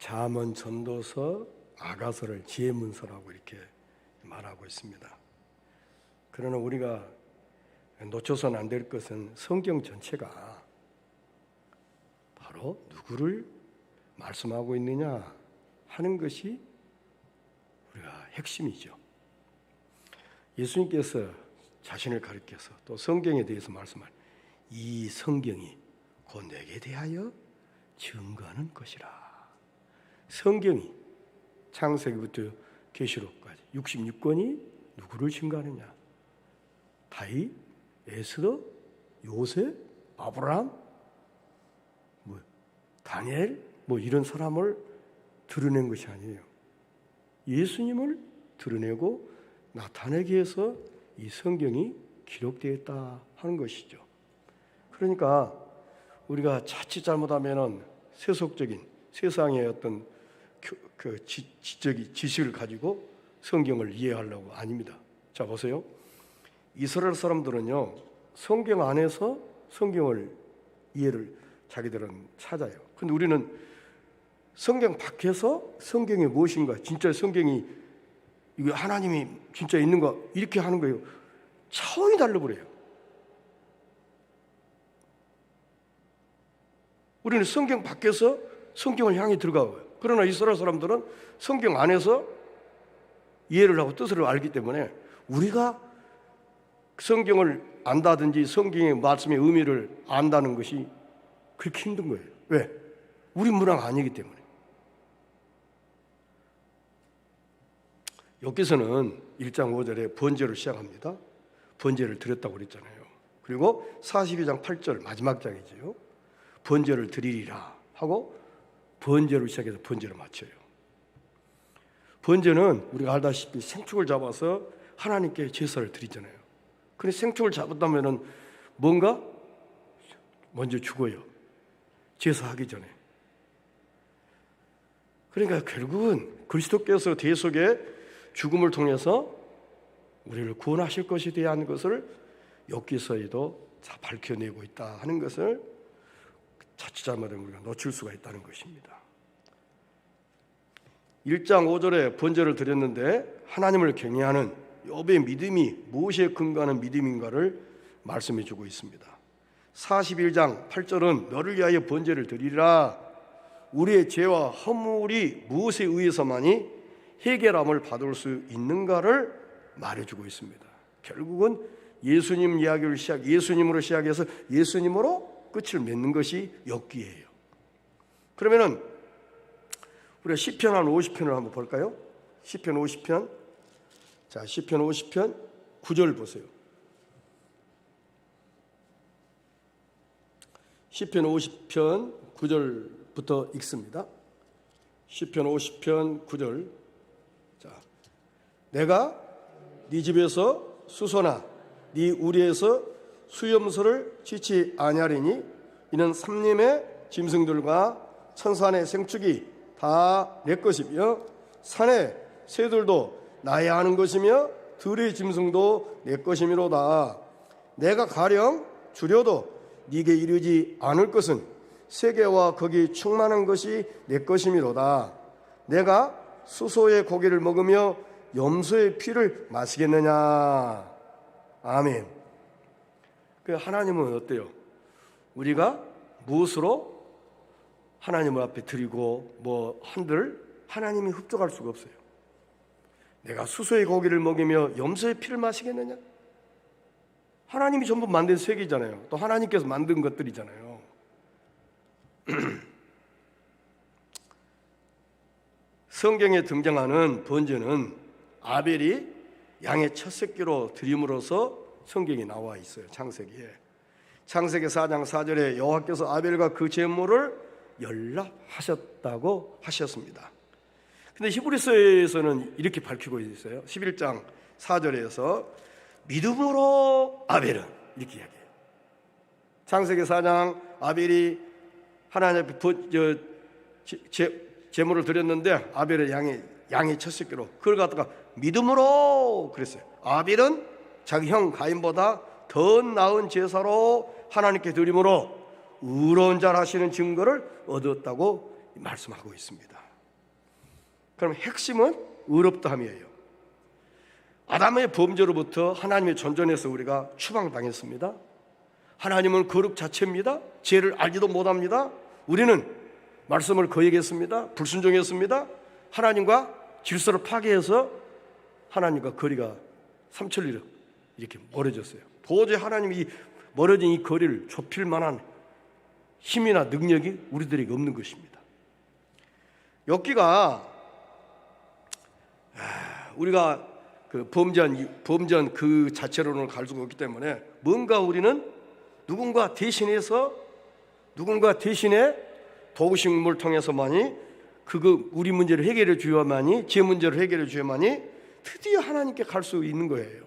잠언, 전도서, 아가서를 지혜문서라고 이렇게 말하고 있습니다. 그러나 우리가 놓쳐서는 안 될 것은 성경 전체가 바로 누구를 말씀하고 있느냐 하는 것이 우리가 핵심이죠. 예수님께서 자신을 가리켜서 또 성경에 대해서 말씀할 이 성경이 곧 내게 대하여 증거하는 것이라. 성경이 창세기부터 계시록까지 66권이 누구를 증거하느냐? 다윗, 에스더, 요셉, 아브라함, 다니엘 이런 사람을 드러낸 것이 아니에요. 예수님을 드러내고 나타내기 위해서 이 성경이 기록되어 있다 하는 것이죠. 그러니까 우리가 자칫 잘못하면 세속적인 세상의 어떤 지식을 가지고 성경을 이해하려고 아닙니다. 자 보세요. 이스라엘 사람들은요 성경 안에서 성경을 이해를 자기들은 찾아요. 근데 우리는 성경 밖에서 성경이 무엇인가, 진짜 성경이 이거 하나님이 진짜 있는가 이렇게 하는 거예요. 차원이 달라버려요. 우리는 성경 밖에서 성경을 향해 들어가요. 그러나 이스라엘 사람들은 성경 안에서 이해를 하고 뜻을 알기 때문에 우리가 성경을 안다든지 성경의 말씀의 의미를 안다는 것이 그렇게 힘든 거예요. 왜? 우리 문화가 아니기 때문에. 여기서는 1장 5절에 번제를 시작합니다. 번제를 드렸다고 그랬잖아요. 그리고 42장 8절 마지막 장이죠. 번제를 드리리라 하고 번제로 시작해서 번제를 마쳐요. 번제는 우리가 알다시피 생축을 잡아서 하나님께 제사를 드리잖아요. 근데 생축을 잡았다면 뭔가 먼저 죽어요. 제사하기 전에. 그러니까 결국은 그리스도께서 대속의 죽음을 통해서 우리를 구원하실 것에 대한 것을 여기서에도 밝혀내고 있다 하는 것을 자칫 잘못하면 우리가 놓칠 수가 있다는 것입니다. 1장 5절에 번제를 드렸는데 하나님을 경외하는 욥의 믿음이 무엇에 근거하는 믿음인가를 말씀해 주고 있습니다. 41장 8절은 너를 위하여 번제를 드리라. 우리의 죄와 허물이 무엇에 의해서만이 해결함을 받을 수 있는가를 말해주고 있습니다. 결국은 예수님 이야기를 예수님으로 시작해서 예수님으로 끝을 맺는 것이 엽기예요. 그러면은 우리가 시편 한 50편을 한번 볼까요? 시편 50편. 자, 시편 50편 9절 보세요. 시편 50편 9절부터 읽습니다. 시편 50편 9절. 자, 내가 네 집에서 수소나 네 우리에서 수염소를 치지 아니하리니 이는 삼림의 짐승들과 천산의 생축이 다 내 것이며 산의 새들도 나의 하는 것이며 들의 짐승도 내 것이미로다. 내가 가령 주려도 네게 이르지 않을 것은 세계와 거기 충만한 것이 내 것이미로다. 내가 수소의 고기를 먹으며 염소의 피를 마시겠느냐. 아멘. 그 하나님은 어때요? 우리가 무엇으로 하나님 앞에 드리고 한들 하나님이 흡족할 수가 없어요. 내가 수소의 고기를 먹이며 염소의 피를 마시겠느냐? 하나님이 전부 만든 세계잖아요. 또 하나님께서 만든 것들이잖아요. 성경에 등장하는 번제는 아벨이 양의 첫 새끼로 드림으로써 성경에 나와 있어요. 창세기에. 창세기 4장 4절에 여호와께서 아벨과 그 제물을 연락하셨다고 하셨습니다. 근데 히브리서에서는 이렇게 밝히고 있어요. 11장 4절에서 믿음으로 아벨은 이렇게 이야기해요. 창세기 4장 아벨이 하나님 앞에 제물을 드렸는데 아벨의 양의 첫 새끼로 그걸 갖다가 믿음으로 그랬어요. 아벨은 자기 형 가인보다 더 나은 제사로 하나님께 드림으로 의로운 자라 하시는 증거를 얻었다고 말씀하고 있습니다. 그럼 핵심은 의롭다함이에요. 아담의 범죄로부터 하나님의 전전에서 우리가 추방당했습니다. 하나님은 거룩 자체입니다. 죄를 알지도 못합니다. 우리는 말씀을 거역했습니다. 불순종했습니다. 하나님과 질서를 파괴해서 하나님과 거리가 3천리로 이렇게 멀어졌어요. 도저히 하나님이 멀어진 이 거리를 좁힐 만한 힘이나 능력이 우리들에게 없는 것입니다. 욥기가 우리가 그 범죄한 그 자체로는 갈 수가 없기 때문에 뭔가 우리는 누군가 대신에 도우심을 통해서만이 우리 문제를 해결해 주어야만이, 제 문제를 해결해 주어야만이 드디어 하나님께 갈 수 있는 거예요.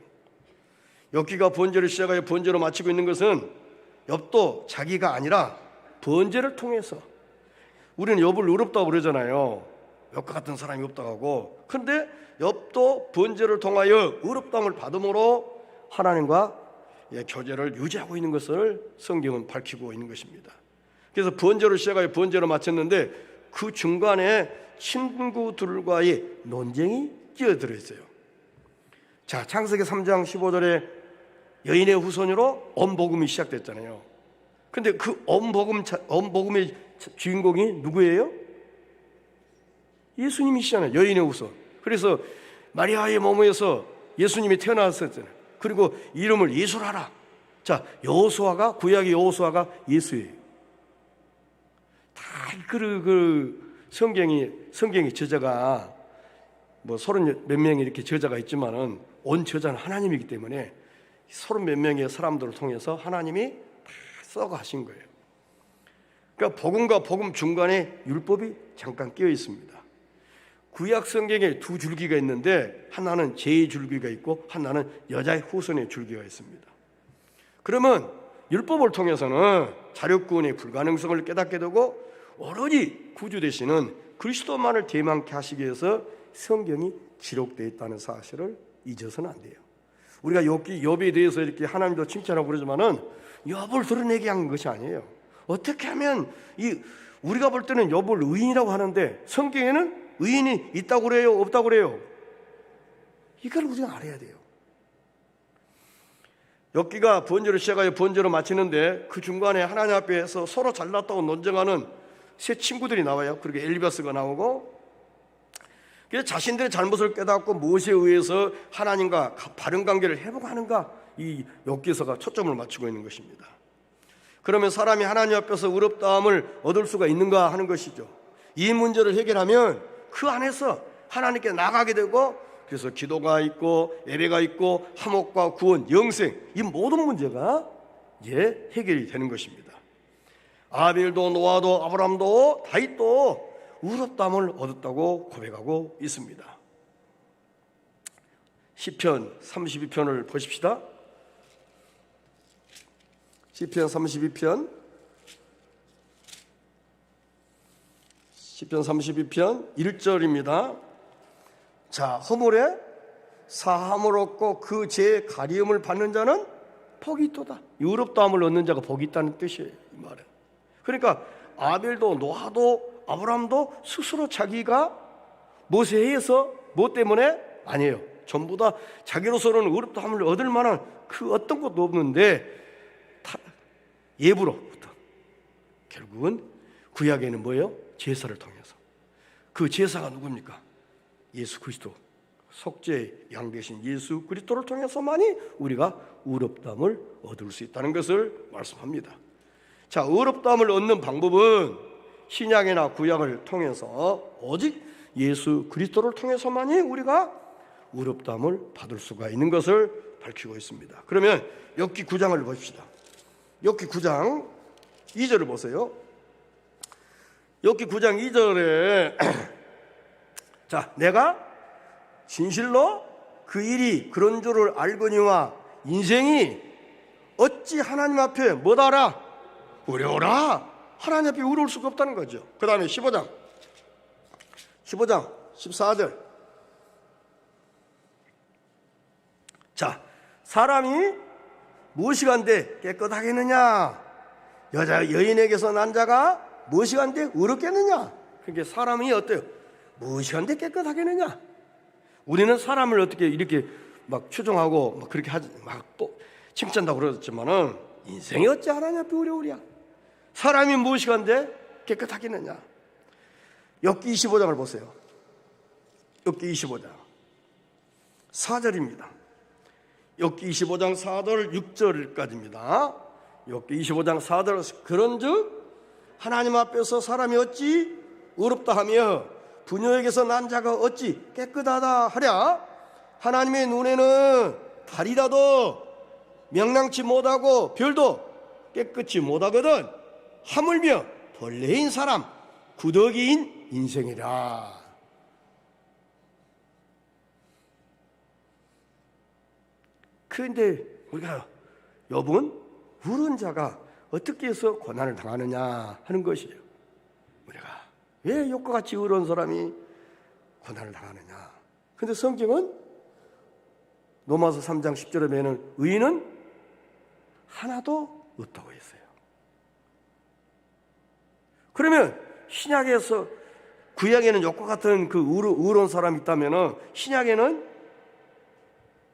욥기가 번제를 시작하여 번제로 마치고 있는 것은 욥도 자기가 아니라 번제를 통해서, 우리는 욥을 의롭다고 그러잖아요. 욥과 같은 사람이 없다고 하고, 그런데 욥도 번제를 통하여 의롭다함을 받음으로 하나님과 교제를 유지하고 있는 것을 성경은 밝히고 있는 것입니다. 그래서 번제로 시작하여 번제로 마쳤는데 그 중간에 친구들과의 논쟁이 끼어들어 있어요. 자, 창세기 3장 15절에 여인의 후손으로 엄복음이 시작됐잖아요. 근데 그 엄복음의 주인공이 누구예요? 예수님이시잖아요. 여인의 후손. 그래서 마리아의 몸에서 예수님이 태어났었잖아요. 그리고 이름을 예수라라. 자, 여호수아가, 구약의 여호수아가 예수예요. 다 성경의 저자가 뭐 30 몇 명이 이렇게 저자가 있지만은 온 저자는 하나님이기 때문에 30 몇 명의 사람들을 통해서 하나님이 다 써가 하신 거예요. 그러니까 복음과 복음 중간에 율법이 잠깐 끼어 있습니다. 구약 성경에 두 줄기가 있는데 하나는 제 줄기가 있고 하나는 여자의 후손의 줄기가 있습니다. 그러면 율법을 통해서는 자력구원의 불가능성을 깨닫게 되고 오로지 구주 되시는 그리스도만을 대망케 하시기 위해서 성경이 기록되어 있다는 사실을 잊어서는 안 돼요. 우리가 욥에 대해서 이렇게 하나님도 칭찬하고 그러지만은 욥을 드러내게 한 것이 아니에요. 어떻게 하면 우리가 볼 때는 욥을 의인이라고 하는데 성경에는 의인이 있다고 그래요? 없다고 그래요? 이걸 우리가 알아야 돼요. 욥기가 번제를 시작하여 번제로 마치는데 그 중간에 하나님 앞에서 서로 잘났다고 논쟁하는 세 친구들이 나와요. 그리고 엘리바스가 나오고, 그래서 자신들의 잘못을 깨닫고 무엇에 의해서 하나님과 바른 관계를 회복하는가, 이 욥기서가 초점을 맞추고 있는 것입니다. 그러면 사람이 하나님 앞에서 의롭다함을 얻을 수가 있는가 하는 것이죠. 이 문제를 해결하면 그 안에서 하나님께 나가게 되고, 그래서 기도가 있고 예배가 있고 화목과 구원, 영생, 이 모든 문제가 이제 해결이 되는 것입니다. 아벨도 노아도 아브라함도 다윗도 의롭다함을 얻었다고 고백하고 있습니다. 시편 32편을 보십시다. 시편 32편 1절입니다. 자, 허물에 사함을 얻고 그 죄의 가리움을 받는 자는 복이 있도다. 의롭다함을 얻는 자가 복이 있다는 뜻이에요, 이 말은. 그러니까 아벨도 노아도 아브라함도 스스로 자기가 무엇에 의해서 뭐 때문에 아니에요. 전부 다 자기로서는 의롭다함을 얻을 만한 그 어떤 것도 없는데 예부로부터 결국은 구약에는 뭐예요? 제사를 통해서. 그 제사가 누굽니까? 예수 그리스도, 속죄의 양 되신 예수 그리스도를 통해서만이 우리가 의롭다함을 얻을 수 있다는 것을 말씀합니다. 자, 의롭다함을 얻는 방법은 신약이나 구약을 통해서 오직 예수 그리스도를 통해서만이 우리가 의롭다함을 받을 수가 있는 것을 밝히고 있습니다. 그러면 욥기 9장을 보십시다. 욥기 9장 2절을 보세요. 욥기 9장 2절에 자, 내가 진실로 그 일이 그런 줄을 알거니와 인생이 어찌 하나님 앞에 뭐다라? 어려워라. 하나님 앞에 어려울 수가 없다는 거죠. 그 다음에 15장 14절. 자, 사람이 무엇이 간데 깨끗하겠느냐? 여인에게서 난 자가 무엇이 간데 의롭겠느냐? 그러니까 사람이 어때요? 무엇이 한데 깨끗하겠느냐? 우리는 사람을 어떻게 이렇게 막 추종하고 막 그렇게 하지, 막 또 칭찬다고 그러졌지만은 인생이 어찌 하나냐 비우려우랴. 사람이 무엇이 한데 깨끗하겠느냐? 욥기 25장을 보세요. 욥기 25장 4절입니다. 욥기 25장 4절 6절까지입니다. 욥기 25장 4절 그런즉 하나님 앞에서 사람이 어찌 의롭다 하며 부녀에게서 난 자가 어찌 깨끗하다 하랴. 하나님의 눈에는 달이라도 명랑치 못하고 별도 깨끗이 못하거든 하물며 벌레인 사람 구더기인 인생이라. 그런데 우리가 욥은 울은 자가 어떻게 해서 고난을 당하느냐 하는 것이에요. 우리가 왜 욥과 같이 울은 사람이 고난을 당하느냐. 그런데 성경은 로마서 3장 10절에 보면 의인은 하나도 없다고 했어요. 그러면 신약에서 구약에는 욥과 같은 그 의로운 사람이 있다면 신약에는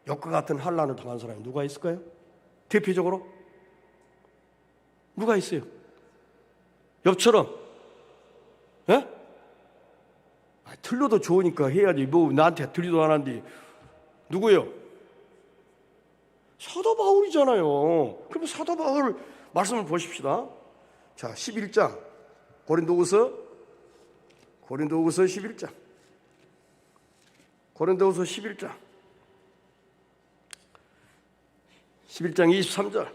욥과 같은 환난을 당한 사람이 누가 있을까요? 대표적으로 누가 있어요? 욥처럼? 예? 틀려도 좋으니까 해야지. 뭐 나한테 틀리도 안 하는데 누구예요? 사도 바울이잖아요. 그럼 사도 바울 말씀을 보십시다. 자, 11장 고린도후서 11장 고린도후서 11장 23절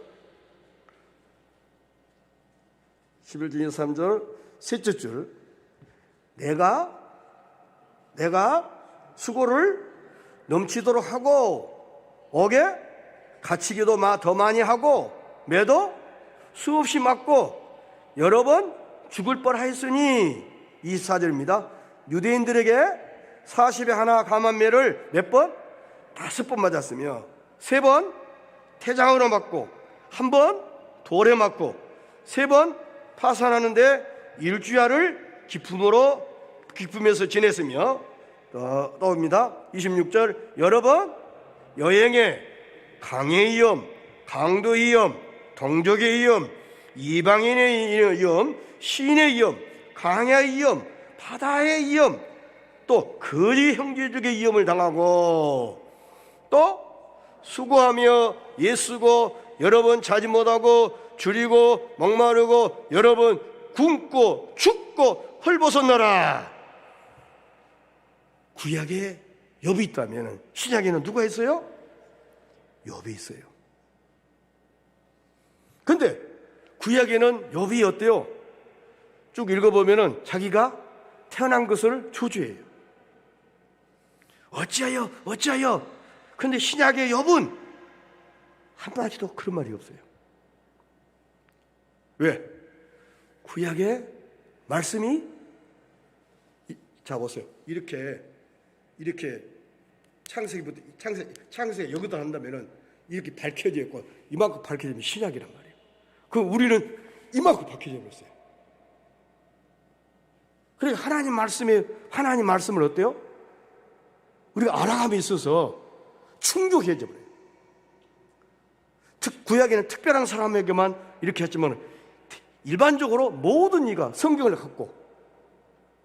11장 23절 셋째 줄 내가 수고를 넘치도록 하고 옥에 갇히기도 더 많이 하고 매도 수없이 맞고 여러 번 죽을 뻔하였으니 24절입니다. 유대인들에게 40에 하나 감한매를 몇 번? 5번 맞았으며 3번 태장으로 맞고 1번 돌에 맞고 3번 파산하는데 일주야를 기쁨에서 지냈으며 또입니다. 26절 여러 번 여행에 강의 위험, 강도의 위험, 동족의 위험, 이방인의 위험, 시인의 위험, 강야의 위험, 바다의 위험, 또 거리 형제적의 위험을 당하고 또 수고하며 애쓰고 여러 번 자지 못하고 줄이고 목마르고 여러 번 굶고 춥고 헐벗었노라. 구약에 욥이 있다면 신약에는 누가 있어요? 욥이 있어요. 근데 구약에는 욥이 어때요? 쭉 읽어보면은 자기가 태어난 것을 저주해요. 어찌하여. 근데 신약의 욥은 한마디도 그런 말이 없어요. 왜? 구약의 말씀이 자 보세요. 이렇게 창세기 여기다 한다면은 이렇게 밝혀져 있고 이만큼 밝혀지면 신약이란 말이에요. 그럼 우리는 이만큼 밝혀져 버렸어요. 그러니까 하나님 말씀을 어때요? 우리가 알아감에 있어서 충족해져 버려요. 구약에는 특별한 사람에게만 이렇게 했지만 일반적으로 모든 이가 성경을 갖고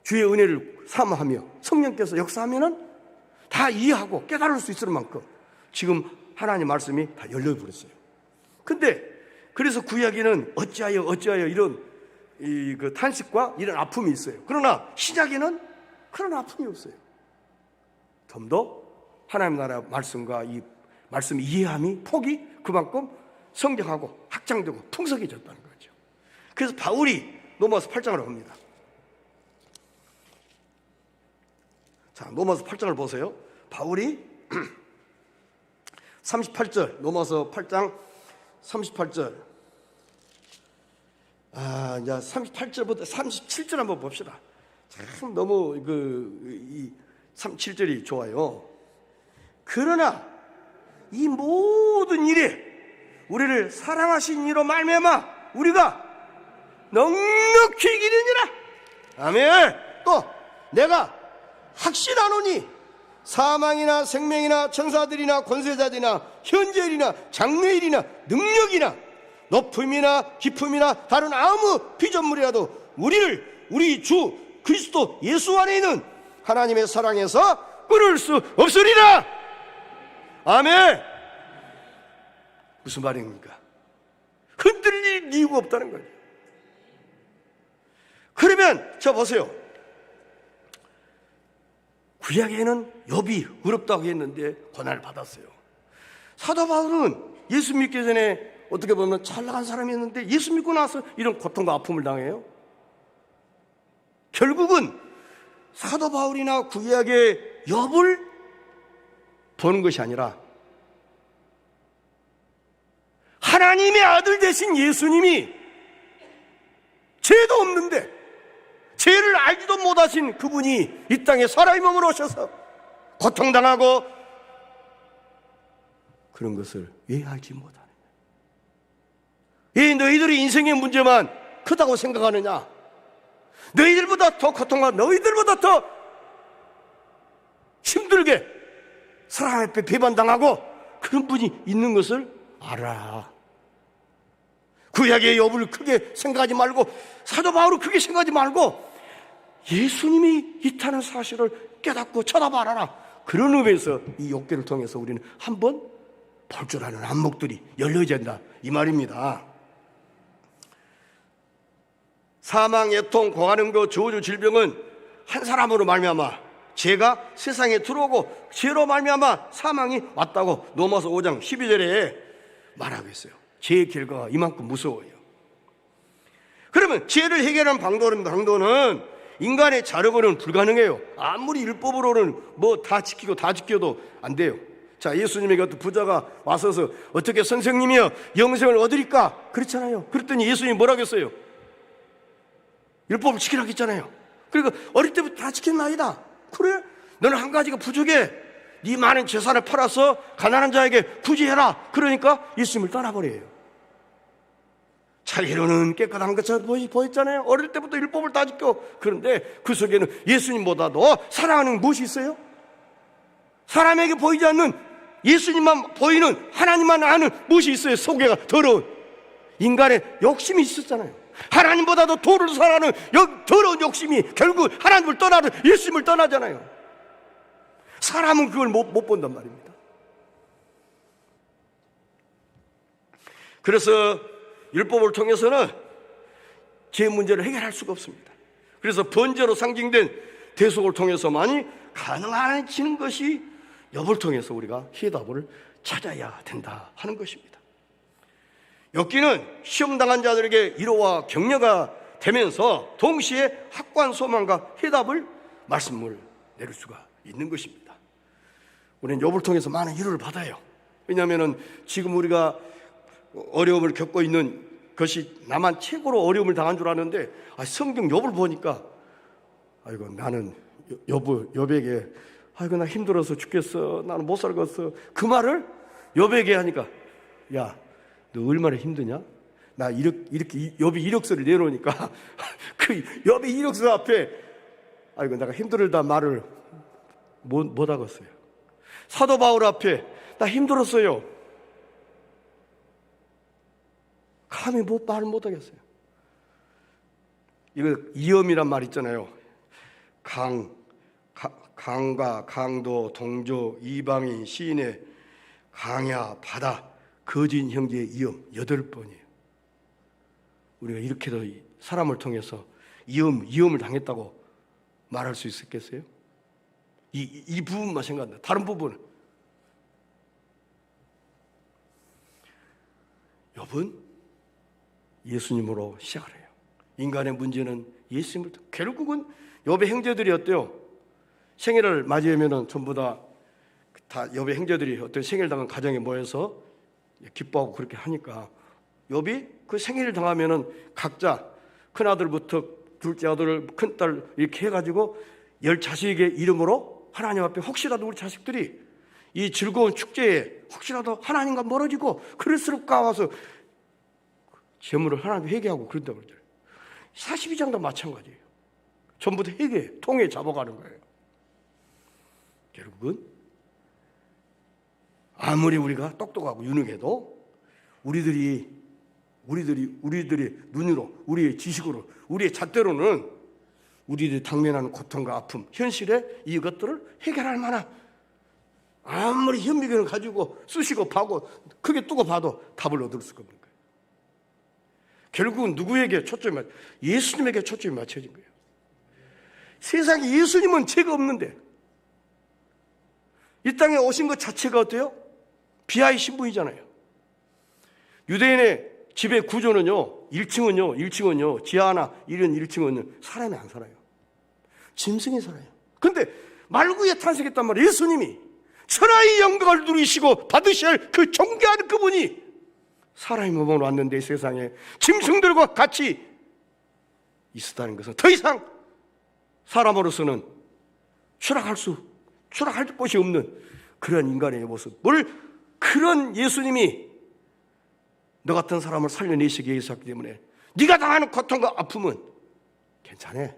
주의 은혜를 사모하며 성령께서 역사하면은 다 이해하고 깨달을 수 있을 만큼 지금 하나님 말씀이 다 열려버렸어요. 근데 그래서 구약에는 어찌하여 이런 그 탄식과 이런 아픔이 있어요. 그러나 신약에는 그런 아픔이 없어요. 좀 더 하나님 나라 말씀과 이 말씀 이해함이 폭이 그만큼 성장하고 확장되고 풍성해졌다는 거죠. 그래서 바울이 로마서 8장으로 갑니다. 자, 로마서 8장을 보세요. 바울이 38절, 로마서 8장 38절. 이제 38절부터 37절 한번 봅시다. 참 너무 이 37절이 좋아요. 그러나 이 모든 일에 우리를 사랑하신 이로 말미암아 우리가 넉넉히 이기느니라. 아멘. 또 내가 확신하노니 사망이나 생명이나 천사들이나 권세자들이나 현재일이나 장래일이나 능력이나 높음이나 깊음이나 다른 아무 피조물이라도 우리를 우리 주 그리스도 예수 안에 있는 하나님의 사랑에서 끊을 수 없으리라. 아멘. 무슨 말입니까? 흔들릴 이유가 없다는 거예요. 그러면 저 보세요. 구약에는 욥이 어렵다고 했는데 고난을 받았어요. 사도 바울은 예수 믿기 전에 어떻게 보면 잘 나간 사람이었는데 예수 믿고 나서 이런 고통과 아픔을 당해요. 결국은 사도 바울이나 구약의 욥을 보는 것이 아니라 하나님의 아들 되신 예수님이 죄도 없는데 죄를 알지도 못하신 그분이 이 땅에 사람의 몸으로 오셔서 고통당하고 그런 것을 왜 알지 못하느냐? 왜 너희들이 인생의 문제만 크다고 생각하느냐? 너희들보다 더 고통하고 너희들보다 더 힘들게 사람 앞에 배반당하고 그런 분이 있는 것을 알아. 구약의 욥을 크게 생각하지 말고 사도 바울을 크게 생각하지 말고 예수님이 있다는 사실을 깨닫고 쳐다봐라. 그런 의미에서 이 욥기를 통해서 우리는 한번 볼 줄 아는 안목들이 열려야 된다 이 말입니다. 사망, 애통, 고난과 저주, 질병은 한 사람으로 말미암아 죄가 세상에 들어오고 죄로 말미암아 사망이 왔다고 로마서 5장 12절에 말하고 있어요. 죄의 결과가 이만큼 무서워요. 그러면 죄를 해결하는 방도는 인간의 자력으로는 불가능해요. 아무리 율법으로는 뭐 다 지키고 다 지켜도 안 돼요. 자, 예수님에게 어떤 부자가 와서서 어떻게 선생님이여 영생을 얻으리까? 그렇잖아요. 그랬더니 예수님이 뭐라고 했어요? 율법을 지키라고 했잖아요. 그러니까 어릴 때부터 다 지켰나이다. 그래? 너는 한 가지가 부족해. 네 많은 재산을 팔아서 가난한 자에게 구제해라. 그러니까 예수님을 떠나버려요. 자기로는 깨끗한 것처럼 보였잖아요. 어릴 때부터 율법을 다 지켜. 그런데 그 속에는 예수님보다도 사랑하는 무엇이 있어요? 사람에게 보이지 않는 예수님만 보이는 하나님만 아는 무엇이 있어요? 속에가 더러운 인간의 욕심이 있었잖아요. 하나님보다도 도를 사랑하는 더러운 욕심이 결국 하나님을 떠나는 예수님을 떠나잖아요. 사람은 그걸 못 본단 말입니다. 그래서 율법을 통해서는 죄 문제를 해결할 수가 없습니다. 그래서 번제로 상징된 대속을 통해서만이 가능해지는 것이 욥을 통해서 우리가 해답을 찾아야 된다 하는 것입니다. 욥기는 시험당한 자들에게 위로와 격려가 되면서 동시에 확고한 소망과 해답을 말씀을 내릴 수가 있는 것입니다. 우리는 욥을 통해서 많은 위로를 받아요. 왜냐하면 지금 우리가 어려움을 겪고 있는 것이 나만 최고로 어려움을 당한 줄 아는데 성경 욥을 보니까 아이고 나는 욥에게 아이고 나 힘들어서 죽겠어. 나는 못 살겠어. 그 말을 욥에게 하니까 야 너 얼마나 힘드냐? 나 이렇게 욥이 이력서를 내놓으니까 그 욥의 이력서 앞에 아이고 내가 힘들다 말을 못 하겠어요. 사도 바울 앞에 나 힘들었어요. 감히 말을 못 하겠어요. 이거 이엄이란 말 있잖아요. 강과 강도, 동조, 이방인, 시인의 강야, 바다, 거진 형제의 이엄 8번이에요. 우리가 이렇게도 사람을 통해서 이엄을 당했다고 말할 수 있었겠어요? 이 부분만 생각한다. 다른 부분은 욥은 예수님으로 시작을 해요. 인간의 문제는 예수님을 결국은 욥의 형제들이 어때요? 생일을 맞이하면은 전부 다 욥의 형제들이 어떤 생일 당한 가정에 모여서 기뻐하고 그렇게 하니까 욥이 그 생일을 당하면은 각자 큰 아들부터 둘째 아들, 큰 딸 이렇게 해가지고 10자식의 이름으로 하나님 앞에 혹시라도 우리 자식들이 이 즐거운 축제에 혹시라도 하나님과 멀어지고 그럴수록 와서 재물을 하나님 회개하고 그런다고 그러잖아요. 42장도 마찬가지예요. 전부 다 회개, 통에 잡아가는 거예요. 결국은 아무리 우리가 똑똑하고 유능해도 우리들의 눈으로, 우리의 지식으로, 우리의 잣대로는 우리들이 당면하는 고통과 아픔, 현실에 이것들을 해결할 만한 아무리 현미경을 가지고 쑤시고 봐고 크게 뜨고 봐도 답을 얻을 수가 없는 거예요. 결국은 누구에게 초점이 맞? 예수님에게 초점이 맞춰진 거예요. 세상에 예수님은 죄가 없는데 이 땅에 오신 것 자체가 어때요? 비하의 신분이잖아요. 유대인의 집의 구조는요, 1층은요, 지하 하나, 1층은 사람이 안 살아요. 짐승이 살아요. 근데 말구에 탄생했단 말이에요. 예수님이 천하의 영광을 누리시고 받으셔야 할 그 존귀한 그분이 사람의 몸으로 왔는데 세상에 짐승들과 같이 있었다는 것은 더 이상 사람으로서는 추락할 곳이 없는 그런 인간의 모습. 그런 예수님이 너 같은 사람을 살려내시기 위해서 했기 때문에 네가 당하는 고통과 아픔은 괜찮아.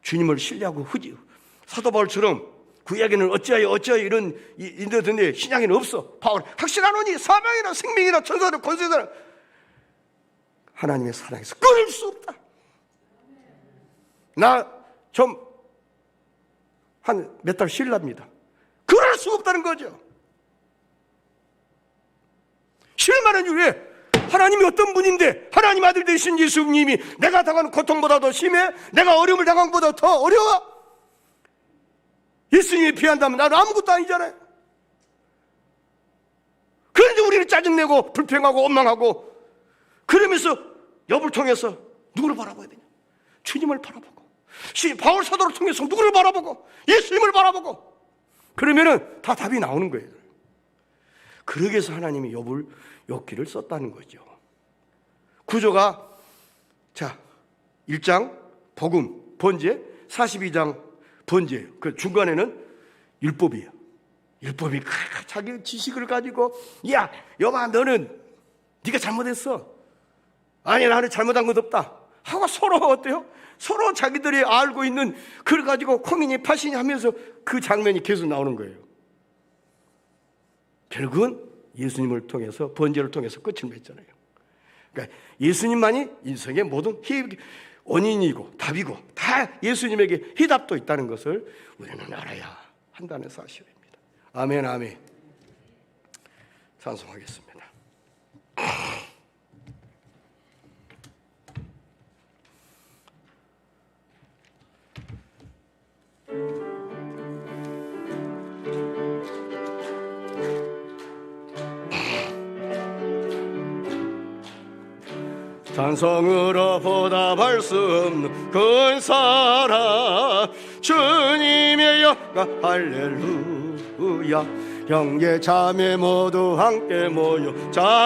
주님을 신뢰하고 사도 바울처럼 구약에는 어찌하여 이런 인도든데 신약에는 없어. 바울 확신하노니 사망이나 생명이나 천사나 권세나 하나님의 사랑에서 끊을 수 없다. 나 좀 한 몇 달 쉴랍니다. 그럴 수 없다는 거죠. 실만한 이유에 하나님이 어떤 분인데 하나님 아들 되신 예수님이 내가 당하는 고통보다 더 심해? 내가 어려움을 당한 것보다 더 어려워? 예수님이 피한다면 나는 아무것도 아니잖아요. 그런데 우리는 짜증내고 불평하고 원망하고 그러면서 욥을 통해서 누구를 바라봐야 되냐? 주님을 바라보고 바울 사도를 통해서 누구를 바라보고 예수님을 바라보고 그러면은 다 답이 나오는 거예요. 그러기 위해서 하나님이 욥기를 썼다는 거죠. 구조가 1장 복음 번제, 42장 번제예요. 그 중간에는 율법이에요. 율법이 자기 지식을 가지고 야 욥아 너는 네가 잘못했어. 아니 나는 잘못한 것 없다 하고 서로 어때요? 서로 자기들이 알고 있는 그걸 가지고 콩이니 파시니 하면서 그 장면이 계속 나오는 거예요. 결국은 예수님을 통해서 번제를 통해서 끝을 맺잖아요. 그러니까 예수님만이 인생의 모든 원인이고 답이고 다 예수님에게 해답도 있다는 것을 우리는 알아야 한다는 사실입니다. 아멘 아멘. 찬송하겠습니다. 찬송으로 보답할 수 없는 큰 사랑 주님의 영광 할렐루야. 형제 자매 모두 함께 모여